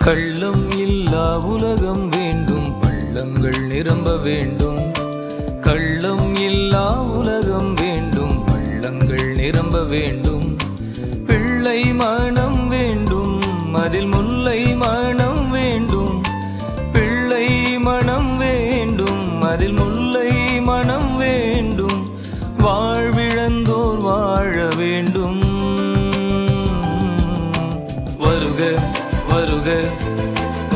கள்ளம் இல்லா உலகம் வேண்டும், பள்ளங்கள் நிரம்ப வேண்டும். கள்ளம் இல்லா உலகம் வேண்டும், பள்ளங்கள் நிரம்ப வேண்டும். பிள்ளை மனம் வேண்டும், அதில் முல்லை மனம் வேண்டும். பிள்ளை மனம் வேண்டும், அதில் முல்லை மனம் வேண்டும். வாழ்விழந்தோர் வாழ வேண்டும். வருக வருக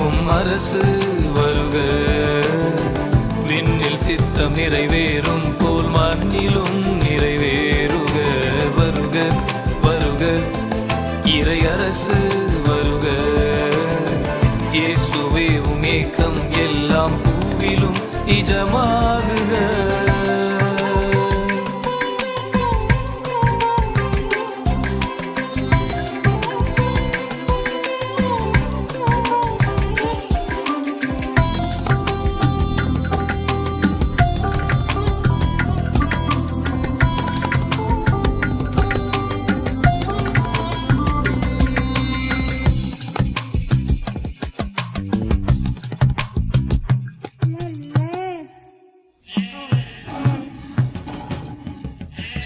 உம் அரசு வருக, விண்ணில் சித்தம் நிறைவேறும் போல் மண்ணிலும் நிறைவேறுக. வருக வருக இறை அரசு வருக, இயேசுவே உம் ஏக்கம் எல்லாம் பூவிலும் நிஜமாகுக.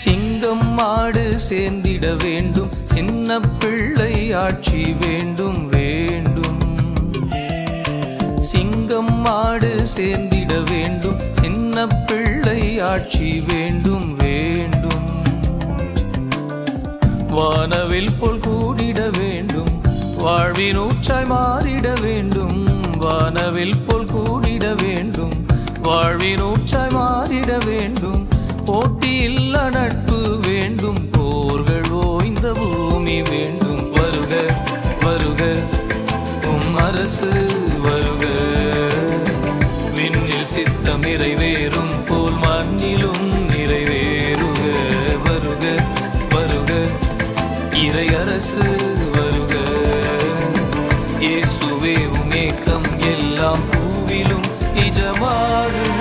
சிங்கம் மாடு சேர்ந்திட வேண்டும், சின்ன பிள்ளை ஆட்சி வேண்டும் வேண்டும். சிங்கம் மாடு சேர்ந்திட வேண்டும், சின்ன பிள்ளை ஆட்சி வேண்டும் வேண்டும். வானவில் போல் கூடிட வேண்டும், வாழ்வின் ஊற்றாய் மாறிட வேண்டும். வானவில் போல் கூடிட வேண்டும், வாழ்வின் ஊற்றாய் மாறிட வேண்டும். போட்டியில்லா நட்பு வேண்டும், போர்கள் ஓய்ந்த பூமி வேண்டும். வருக வருக உம் அரசு வருக, விண்ணில் சித்தம் நிறைவேறும் போல் மண்ணிலும் நிறைவேறுக. வருக வருக இறை அரசு வருக, இயேசுவே உம் ஏக்கம் எல்லாம் பூவிலும் நிஜமாகுக.